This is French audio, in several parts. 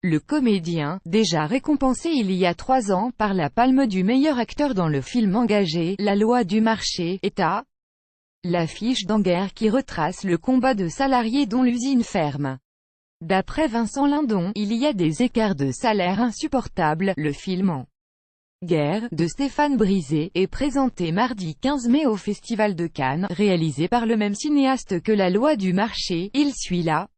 Le comédien, déjà récompensé il y a 3 ans par la Palme du meilleur acteur dans le film engagé, La loi du marché, est à l'affiche d'Enguerrand qui retrace le combat de salariés dont l'usine ferme. D'après Vincent Lindon, il y a des écarts de salaire insupportables. Le film En guerre, de Stéphane Brisé, est présenté mardi 15 mai au Festival de Cannes, réalisé par le même cinéaste que La loi du marché. Il suit la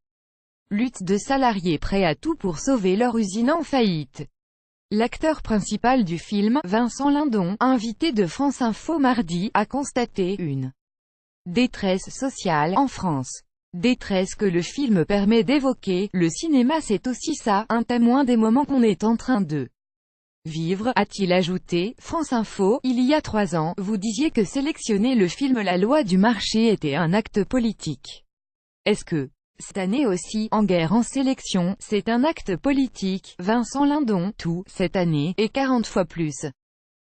lutte de salariés prêts à tout pour sauver leur usine en faillite. L'acteur principal du film, Vincent Lindon, invité de France Info mardi, a constaté une détresse sociale en France. Détresse que le film permet d'évoquer. Le cinéma c'est aussi ça, un témoin des moments qu'on est en train de vivre, a-t-il ajouté. France Info, il y a 3 ans, vous disiez que sélectionner le film La loi du marché était un acte politique. Est-ce que, cette année aussi, En guerre en sélection, c'est un acte politique? Vincent Lindon, tout, cette année, et 40 fois plus.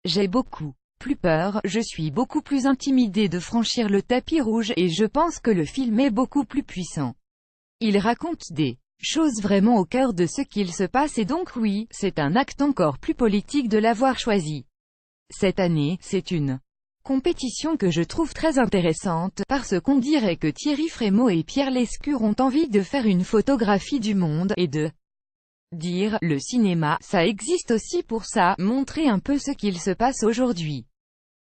J'ai beaucoup plus peur, je suis beaucoup plus intimidé de franchir le tapis rouge, et je pense que le film est beaucoup plus puissant. Il raconte des choses vraiment au cœur de ce qu'il se passe et donc oui, c'est un acte encore plus politique de l'avoir choisi. Cette année, c'est une compétition que je trouve très intéressante, parce qu'on dirait que Thierry Frémaux et Pierre Lescure ont envie de faire une photographie du monde, et de dire, le cinéma, ça existe aussi pour ça, montrer un peu ce qu'il se passe aujourd'hui.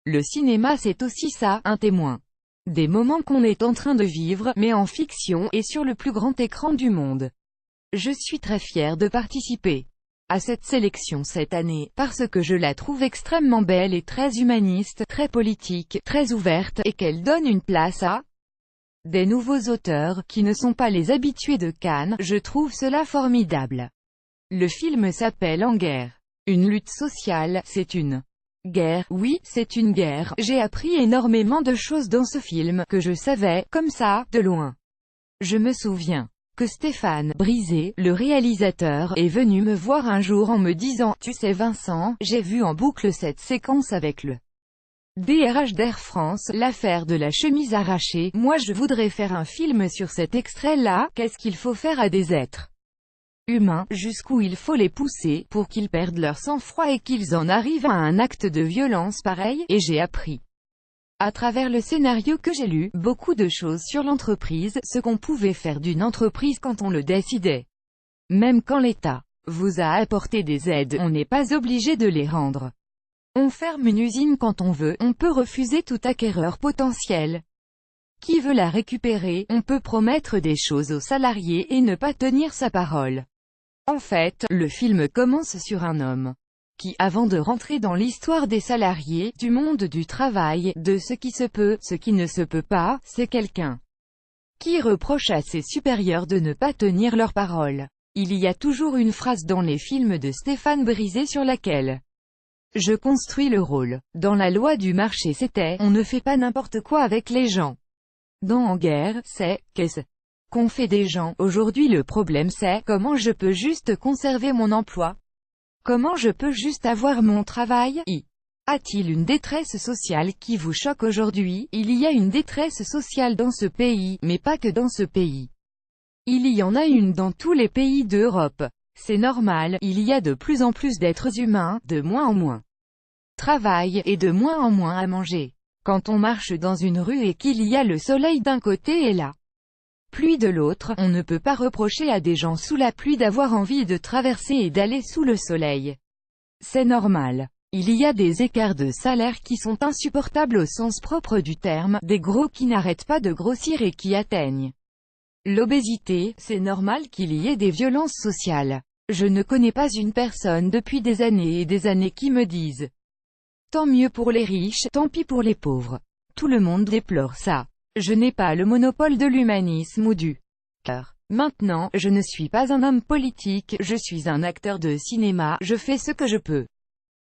Le cinéma c'est aussi ça, un témoin des moments qu'on est en train de vivre, mais en fiction, et sur le plus grand écran du monde. Je suis très fier de participer à cette sélection cette année, parce que je la trouve extrêmement belle et très humaniste, très politique, très ouverte, et qu'elle donne une place à des nouveaux auteurs, qui ne sont pas les habitués de Cannes. Je trouve cela formidable. Le film s'appelle En guerre. Une lutte sociale, c'est une guerre, oui, c'est une guerre. J'ai appris énormément de choses dans ce film, que je savais, comme ça, de loin. Je me souviens que Stéphane Brisé, le réalisateur, est venu me voir un jour en me disant « Tu sais Vincent, j'ai vu en boucle cette séquence avec le DRH d'Air France, l'affaire de la chemise arrachée, moi je voudrais faire un film sur cet extrait-là, qu'est-ce qu'il faut faire à des êtres humains, jusqu'où il faut les pousser, pour qu'ils perdent leur sang-froid et qu'ils en arrivent à un acte de violence pareil, et j'ai appris, à travers le scénario que j'ai lu, beaucoup de choses sur l'entreprise, ce qu'on pouvait faire d'une entreprise quand on le décidait. Même quand l'État vous a apporté des aides, on n'est pas obligé de les rendre. On ferme une usine quand on veut, on peut refuser tout acquéreur potentiel qui veut la récupérer, on peut promettre des choses aux salariés et ne pas tenir sa parole. En fait, le film commence sur un homme qui, avant de rentrer dans l'histoire des salariés, du monde du travail, de ce qui se peut, ce qui ne se peut pas, c'est quelqu'un qui reproche à ses supérieurs de ne pas tenir leur parole. Il y a toujours une phrase dans les films de Stéphane Brisé sur laquelle je construis le rôle. Dans La loi du marché c'était « On ne fait pas n'importe quoi avec les gens ». Dans En guerre, c'est « Qu'est-ce qu'on fait des gens ?» Aujourd'hui le problème c'est « Comment je peux juste conserver mon emploi ? Comment je peux juste avoir mon travail ? Y a-t-il une détresse sociale qui vous choque aujourd'hui? Il y a une détresse sociale dans ce pays, mais pas que dans ce pays. Il y en a une dans tous les pays d'Europe. C'est normal, il y a de plus en plus d'êtres humains, de moins en moins travail, et de moins en moins à manger. Quand on marche dans une rue et qu'il y a le soleil d'un côté et la pluie de l'autre, on ne peut pas reprocher à des gens sous la pluie d'avoir envie de traverser et d'aller sous le soleil. C'est normal. Il y a des écarts de salaire qui sont insupportables au sens propre du terme, des gros qui n'arrêtent pas de grossir et qui atteignent l'obésité. C'est normal qu'il y ait des violences sociales. Je ne connais pas une personne depuis des années et des années qui me dise « Tant mieux pour les riches, tant pis pour les pauvres ». Tout le monde déplore ça. Je n'ai pas le monopole de l'humanisme ou du cœur. Maintenant, je ne suis pas un homme politique, je suis un acteur de cinéma, je fais ce que je peux.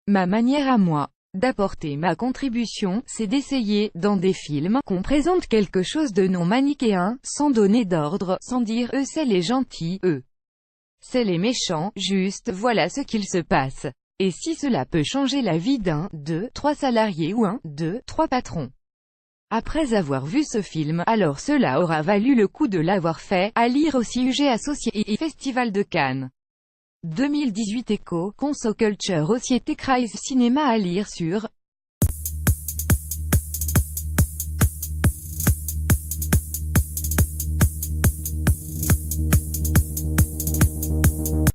Ma manière à moi d'apporter ma contribution, c'est d'essayer, dans des films, qu'on présente quelque chose de non manichéen, sans donner d'ordre, sans dire « eux c'est les gentils, eux c'est les méchants », juste, voilà ce qu'il se passe. Et si cela peut changer la vie d'un, 2, 3 salariés ou 1, 2, 3 patrons. Après avoir vu ce film, alors cela aura valu le coup de l'avoir fait, à lire au CUG associé et Festival de Cannes. 2018 Echo, Conso Culture Société Crise Cinéma à lire sur